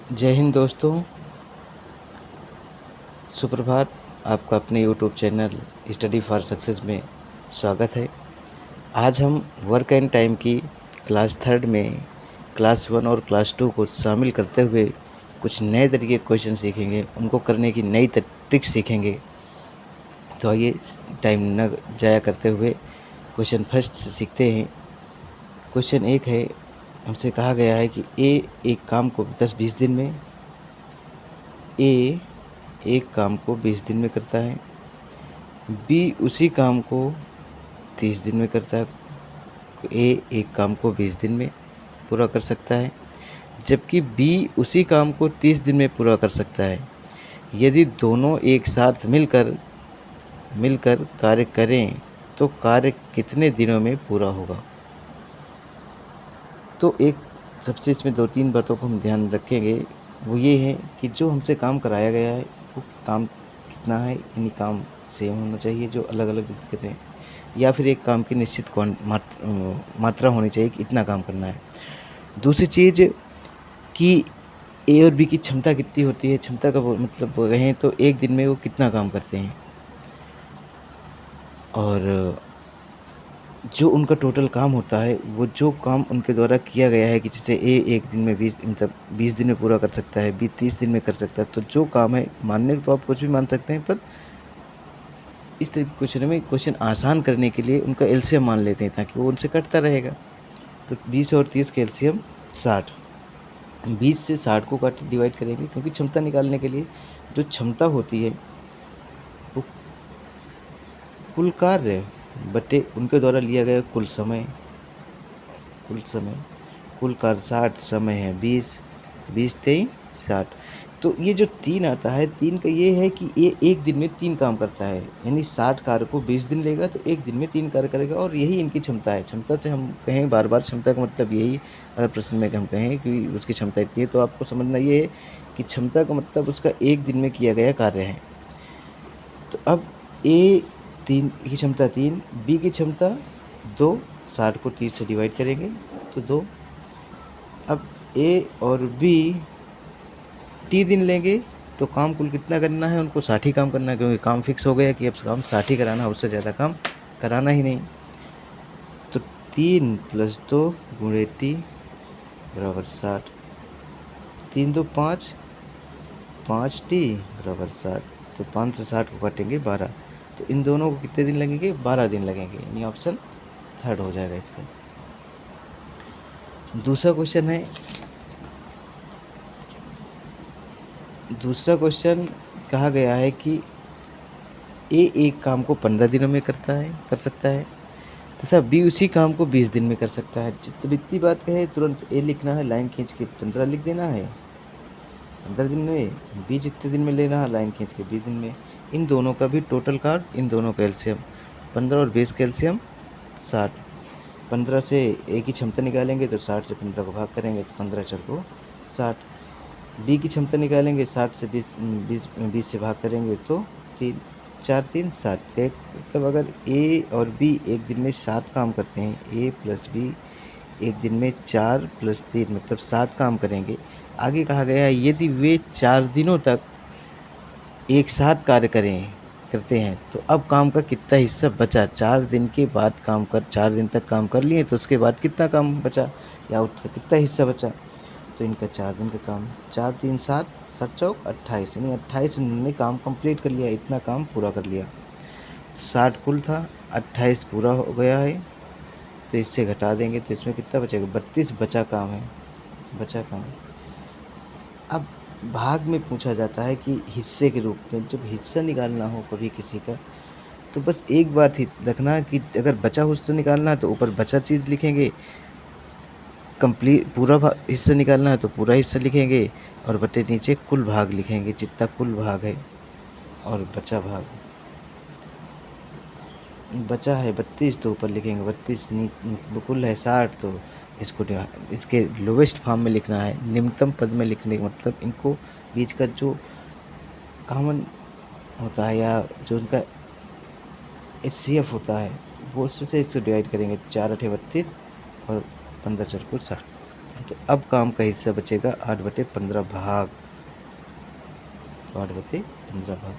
जय हिंद दोस्तों, सुप्रभात। आपका अपने YouTube channel study for success में स्वागत है। आज हम वर्क एंड टाइम की क्लास थर्ड में क्लास वन और क्लास टू को शामिल करते हुए कुछ नए तरीके के क्वेश्चन सीखेंगे, उनको करने की नई ट्रिक्स सीखेंगे। तो आइए टाइम न जाया करते हुए क्वेश्चन फर्स्ट से सीखते हैं। क्वेश्चन एक है, हमसे कहा गया है कि ए एक काम को 10-20 दिन में ए एक काम को 20 दिन में करता है, बी उसी काम को 30 दिन में करता है। ए एक काम को 20 दिन में पूरा कर सकता है, जबकि बी उसी काम को 30 दिन में पूरा कर सकता है। यदि दोनों एक साथ मिलकर कार्य करें तो कार्य कितने दिनों में पूरा होगा। तो एक सबसे इसमें 2-3 बातों को हम ध्यान रखेंगे। वो ये है कि जो हमसे काम कराया गया है वो काम कितना है, यानी काम सेम होना चाहिए जो अलग अलग व्यक्तिगत हैं, या फिर एक काम की निश्चित मात्रा होनी चाहिए कि इतना काम करना है। दूसरी चीज़ कि ए और बी की क्षमता कितनी होती है, क्षमता का मतलब कहें तो एक दिन में वो कितना काम करते हैं, और जो उनका टोटल काम होता है वो जो काम उनके द्वारा किया गया है कि जैसे ए एक दिन में 20 दिन में पूरा कर सकता है, बी 30 दिन में कर सकता है। तो जो काम है, मानने को तो आप कुछ भी मान सकते हैं, पर इस तरह के क्वेश्चन में क्वेश्चन आसान करने के लिए उनका एलसीएम मान लेते हैं ताकि वो उनसे कटता रहेगा। तो 20 और 30 का एलसीएम 60। 20 से 60 को काट डिवाइड करेंगे, क्योंकि क्षमता निकालने के लिए जो क्षमता होती है वो कुल कार्य बटे उनके द्वारा लिया गया कुल समय। कुल कार्य 60, समय है 20, 20 23 60। तो ये जो 3 आता है, 3 का ये है कि ये एक दिन में 3 काम करता है, यानी 60 कार्य को 20 दिन लेगा तो एक दिन में 3 कार्य करेगा, और यही इनकी क्षमता है। क्षमता से हम कहें बार बार क्षमता का मतलब यही, अगर प्रश्न में हम कहें कि उसकी क्षमता इतनी है तो आपको समझना ये है कि क्षमता का मतलब उसका एक दिन में किया गया कार्य है। तो अब ए 3 की क्षमता 3, बी की क्षमता 2, 60 को 30 से डिवाइड करेंगे तो 2। अब ए और बी 30 दिन लेंगे तो काम कुल कितना करना है, उनको 60 ही काम करना है, क्योंकि काम फिक्स हो गया कि अब काम 60 ही कराना है, उससे ज़्यादा काम कराना ही नहीं। तो 3 + 2 × 30 बराबर 60। 3 2 5, 5t बराबर 60। तो 5 से 60 को काटेंगे 12। तो इन दोनों को कितने दिन लगेंगे, 12 दिन लगेंगे, यानी ऑप्शन थर्ड हो जाएगा इसका। दूसरा क्वेश्चन कहा गया है कि ए एक काम को 15 दिनों में कर सकता है तथा बी उसी काम को 20 दिन में कर सकता है। जितनी बात कहे तुरंत ए लिखना है, लाइन खींच के 15 लिख देना है 15 दिन में, बी जितने दिन में लेना है लाइन खींच के 20 दिन में। इन दोनों का भी टोटल कार्ड, इन दोनों का एलसीएम 15 और 20 का एलसीएम 60। 15 से ए की क्षमता निकालेंगे तो 60 से 15 को भाग करेंगे तो 15 4 को 60। बी की क्षमता निकालेंगे 60 से 20 से भाग करेंगे तो 3 4 3 7। मतलब अगर ए और बी एक दिन में 7 काम करते हैं, ए प्लस बी एक दिन में 4 + 3 मतलब 7 काम करेंगे। आगे कहा गया है यदि वे 4 दिनों तक एक साथ कार्य करते हैं तो अब काम का कितना हिस्सा बचा। 4 दिन के बाद 4 दिन तक काम कर लिए तो उसके बाद कितना काम बचा या उसका कितना हिस्सा बचा। तो इनका 4 दिन का काम, 4 3 7, 7 चौक 28, यानी 28 इन्होंने काम कंप्लीट कर लिया, इतना काम पूरा कर लिया। 60 कुल था, 28 पूरा हो गया है, तो इससे घटा देंगे तो इसमें कितना बचेगा, 32 बचा काम है। अब भाग में पूछा जाता है कि हिस्से के रूप में, जब हिस्सा निकालना हो कभी किसी का, तो बस एक बात ही रखना कि अगर बचा हिस्सा निकालना है तो ऊपर बचा चीज़ लिखेंगे, कंप्लीट पूरा हिस्सा निकालना है तो पूरा हिस्सा लिखेंगे, और बटे नीचे कुल भाग लिखेंगे, जितना कुल भाग है, और बचा भाग बचा है 32 तो ऊपर लिखेंगे 32। कुल है 60 तो इसको इसके लोवेस्ट फॉर्म में लिखना है, निम्नतम पद में लिखने का मतलब इनको बीच का जो कॉमन होता है या जो उनका एचसीएफ होता है वो उससे इसको डिवाइड करेंगे। 4 8 32 और 15 4 को 60। तो अब काम का हिस्सा बचेगा 8/15 भाग। तो 8/15 भाग।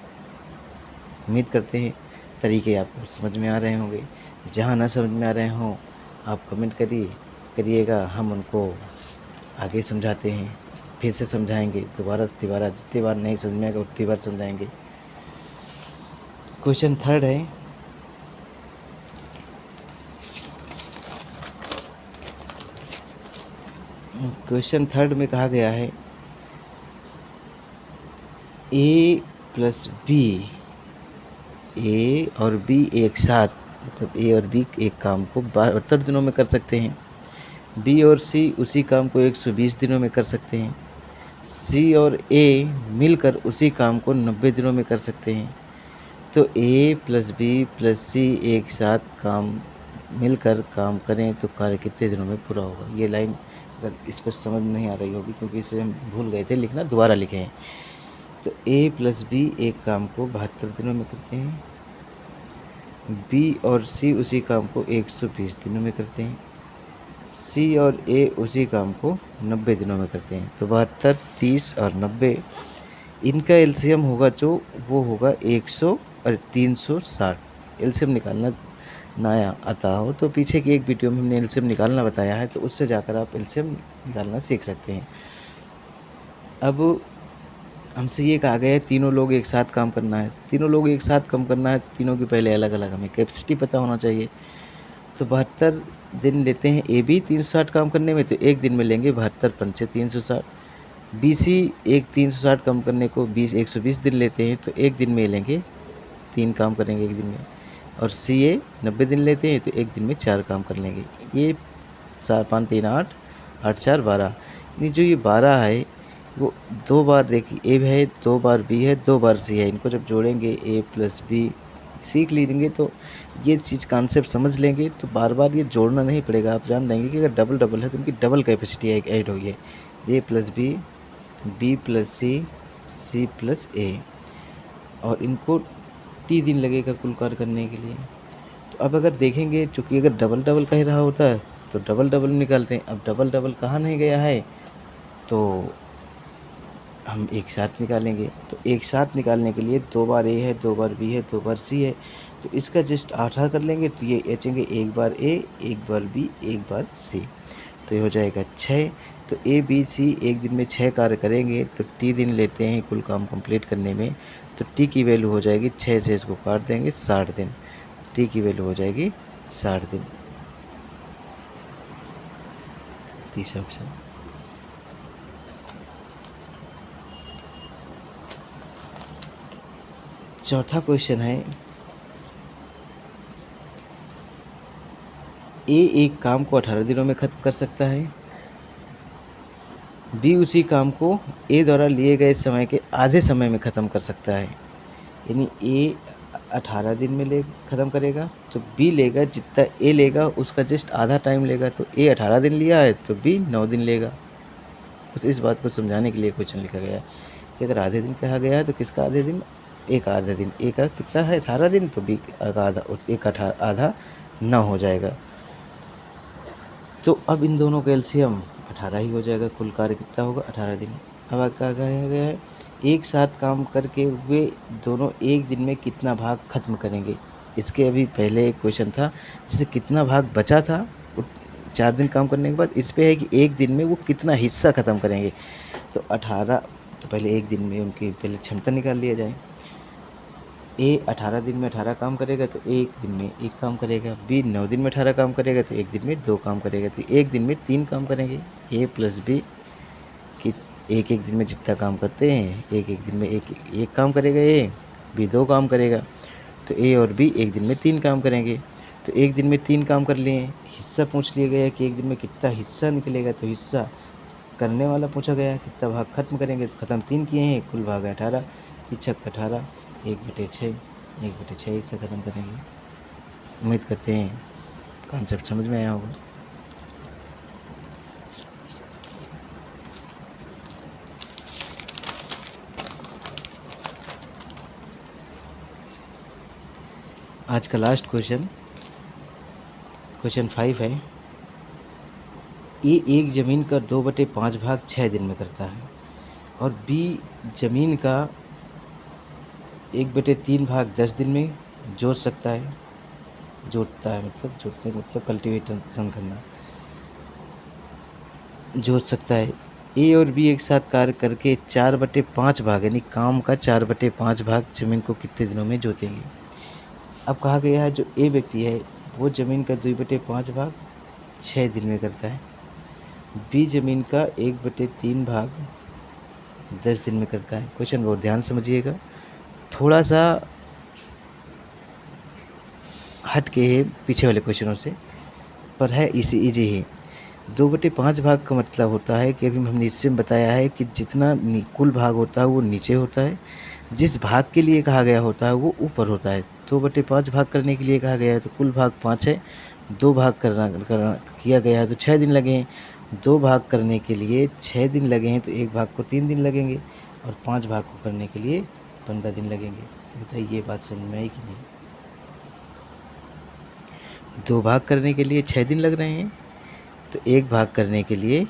उम्मीद करते हैं तरीके आपको समझ में आ रहे होंगे। जहाँ ना समझ में आ रहे हों आप कमेंट करिएगा, हम उनको आगे समझाते हैं, फिर से समझाएंगे, दोबारा से दोबारा, जितनी बार नहीं समझ में आएगा उतनी बार समझाएंगे। क्वेश्चन थर्ड है, क्वेश्चन थर्ड में कहा गया है ए प्लस बी, ए और बी एक साथ, मतलब ए और बी एक काम को 72 दिनों में कर सकते हैं। बी और सी उसी काम को 120 दिनों में कर सकते हैं। सी और ए मिलकर उसी काम को 90 दिनों में कर सकते हैं। तो ए प्लस बी प्लस सी एक साथ मिलकर काम करें तो कार्य कितने दिनों में पूरा होगा। ये लाइन अगर इस पर समझ नहीं आ रही होगी क्योंकि इसे हम भूल गए थे लिखना, दोबारा लिखे हैं। तो ए प्लस बी एक काम को 72 दिनों में करते हैं। बी और सी उसी काम को 120 दिनों में करते हैं। सी और ए उसी काम को 90 दिनों में करते हैं। तो 72, 30 और 90, इनका एलसीएम होगा जो वो होगा 100 और 360। एलसीएम निकालना ना आता हो तो पीछे की एक वीडियो में हमने एलसीएम निकालना बताया है, तो उससे जाकर आप एलसीएम निकालना सीख सकते हैं। अब हमसे ये कहा गया है तीनों लोग एक साथ काम करना है। तीनों लोग एक साथ काम करना है तो तीनों की पहले अलग अलग हमें कैपेसिटी पता होना चाहिए। तो 72 दिन लेते हैं ए बी 360 काम करने में, तो एक दिन में लेंगे 72 पंचे 360। बी सी एक 360 काम करने को 120 दिन लेते हैं, तो एक दिन में लेंगे 3 काम करेंगे एक दिन में। और सी ए 90 दिन लेते हैं तो एक दिन में 4 काम कर लेंगे। ये 4 5 3 8, 8 4 12, यानी जो ये 12 है वो 2 बार देखिए ए है, 2 बार बी है, 2 बार सी है। इनको जब जोड़ेंगे ए प्लस बी सीख लेंगे तो ये चीज़ कॉन्सेप्ट समझ लेंगे तो बार बार ये जोड़ना नहीं पड़ेगा। आप जान लेंगे कि अगर डबल डबल है तो उनकी डबल कैपेसिटी ऐड हुई है। ए प्लस बी, बी प्लस सी, सी प्लस ए, और इनको टी दिन लगेगा कुल कार्य करने के लिए। तो अब अगर देखेंगे चूँकि अगर डबल डबल कह रहा होता है तो डबल डबल निकालते हैं। अब डबल डबल कहाँ नहीं गया है तो हम एक साथ निकालेंगे। तो एक साथ निकालने के लिए 2 बार ए है, 2 बार बी है, 2 बार सी है, तो इसका जस्ट आधा कर लेंगे तो ये बचेंगे 1 बार ए, 1 बार बी, 1 बार सी, तो ये हो जाएगा 6। तो ए बी सी एक दिन में 6 कार्य करेंगे तो टी दिन लेते हैं कुल काम कंप्लीट करने में। तो टी की वैल्यू हो जाएगी 6 से इसको काट देंगे 60 दिन। टी की वैल्यू हो जाएगी 60 दिन। तीसरा ऑप्शन। चौथा क्वेश्चन है, ए एक काम को 18 दिनों में खत्म कर सकता है। बी उसी काम को ए द्वारा लिए गए समय के आधे समय में ख़त्म कर सकता है। यानी ए 18 दिन में ख़त्म करेगा तो बी लेगा जितना ए लेगा उसका जस्ट आधा टाइम लेगा। तो ए 18 दिन लिया है तो बी 9 दिन लेगा। बस इस बात को समझाने के लिए क्वेश्चन लिखा गया है कि अगर आधे दिन कहा गया है तो किसका आधे दिन, ए का आधा दिन। ए का कितना है 18 दिन, तो बी का आधा, उस ए का आधा 9 हो जाएगा। तो अब इन दोनों का एलसीएम 18 ही हो जाएगा। कुल कार्य कितना होगा 18 दिन। अब क्या कहा गया है, एक साथ काम करके वे दोनों एक दिन में कितना भाग खत्म करेंगे। इसके अभी पहले एक क्वेश्चन था जिससे कितना भाग बचा था 4 दिन काम करने के बाद। इस पे है कि एक दिन में वो कितना हिस्सा ख़त्म करेंगे। तो 18, तो पहले एक दिन में उनकी पहले क्षमता निकाल लिया जाए। ए 18 दिन में 18 काम करेगा तो एक दिन में 1 काम करेगा। बी 9 दिन में 18 काम करेगा तो एक दिन में 2 काम करेगा। तो एक दिन में 3 काम करेंगे। ए प्लस बी कि एक दिन में जितना काम करते हैं एक दिन में एक काम करेगा ए, बी 2 काम करेगा। तो ए और बी एक दिन में 3 काम करेंगे। तो एक दिन में 3 काम कर लिए। हिस्सा पूछ लिया गया कि एक दिन में कितना हिस्सा निकलेगा, तो हिस्सा करने वाला पूछा गया कितना भाग खत्म करेंगे, तो ख़त्म 3 किए हैं, कुल भाग 18, 3 18, 1/6, 1/6 हिस्सा ख़त्म करेंगे। उम्मीद करते हैं कॉन्सेप्ट समझ में आया होगा। आज का लास्ट क्वेश्चन, क्वेश्चन 5 है, ए एक ज़मीन का 2/5 भाग 6 दिन में करता है और बी ज़मीन का 1/3 भाग 10 दिन में जोत सकता है, जोतता है मतलब जोतने का मतलब कल्टीवेशन करना, जोत सकता है। ए और बी एक साथ कार्य करके 4/5 भाग यानी काम का 4/5 भाग ज़मीन को कितने दिनों में जोतेंगे। अब कहा गया है जो ए व्यक्ति है वो ज़मीन का 2/5 भाग 6 दिन में करता है, बी ज़मीन का 1/3 भाग 10 दिन में करता है। क्वेश्चन बहुत ध्यान समझिएगा, थोड़ा सा हट के है पीछे वाले क्वेश्चनों से, पर है इसी इजी है। 2/5 भाग का मतलब होता है कि अभी हमने इससे बताया है कि जितना कुल भाग होता है वो नीचे होता है, जिस भाग के लिए कहा गया होता है वो ऊपर होता है। 2/5 भाग करने के लिए कहा गया है तो कुल भाग 5 है, 2 भाग करना किया गया है तो 6 दिन लगे हैं। 2 भाग करने के लिए 6 दिन लगे हैं तो 1 भाग को 3 दिन लगेंगे और 5 भाग को करने के लिए 15 दिन लगेंगे। बताइए ये बात समझ में आई कि नहीं। 2 भाग करने के लिए 6 दिन लग रहे हैं तो 1 भाग करने के लिए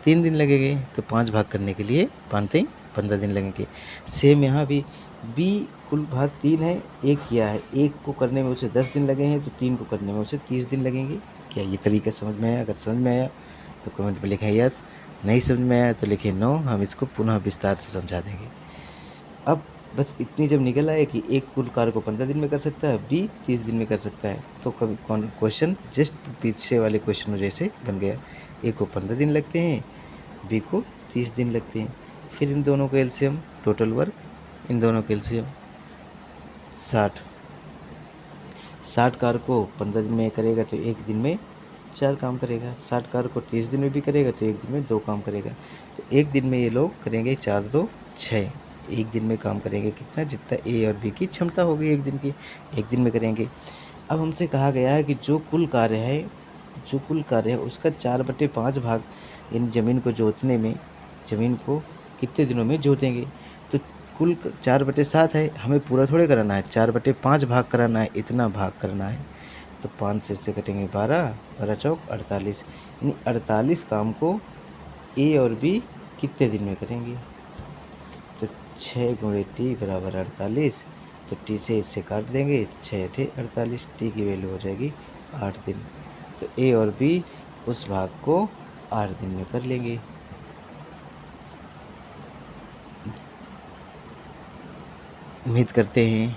3 दिन लगेंगे, तो 5 भाग करने के लिए 15 दिन लगेंगे। सेम यहाँ भी बी कुल भाग 3 है, 1 किया है, 1 को करने में उसे 10 दिन लगे हैं तो 3 को करने में उसे 30 दिन लगेंगे। क्या ये तरीका समझ में आया? अगर समझ में आया तो कमेंट में लिखें यस, नहीं समझ में आया तो लिखें नो, हम इसको पुनः विस्तार से समझा देंगे। अब बस इतनी जब निकल आए कि एक कुल कार्य को 15 दिन में कर सकता है, बी 30 दिन में कर सकता है, तो कभी क्वेश्चन जस्ट पीछे वाले क्वेश्चन जैसे बन गया। ए को 15 दिन लगते हैं, बी को 30 दिन लगते हैं। फिर इन दोनों का एलसीएम, टोटल वर्क, इन दोनों का एलसीएम 60। 60 कार्य को 15 दिन में करेगा तो एक दिन में 4 काम करेगा, 60 कार्य को 30 दिन में भी करेगा तो एक दिन में 2 काम करेगा। तो एक दिन में ये लोग करेंगे 4 2 6, एक दिन में काम करेंगे कितना, जितना ए और बी की क्षमता होगी एक दिन की, एक दिन में करेंगे। अब हमसे कहा गया है कि जो कुल कार्य है उसका 4/5 भाग इन ज़मीन को जोतने में, ज़मीन को कितने दिनों में जोतेंगे। तो कुल 4/7 है, हमें पूरा थोड़े कराना है, 4/5 भाग कराना है, इतना भाग करना है। तो 5 से कटेंगे 12, 12 चौक 48, यानी 48 काम को ए और बी कितने दिन में करेंगे। तो 6 × टी बराबर 48, तो टी से इससे काट देंगे, 6 × 48, टी की वैल्यू हो जाएगी 8 दिन। तो ए और बी उस भाग को 8 दिन में कर लेंगे। उम्मीद करते हैं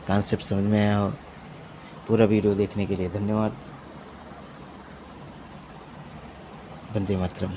कॉन्सेप्ट समझ में आया हो। पूरा वीडियो देखने के लिए धन्यवाद। वंदे मातरम।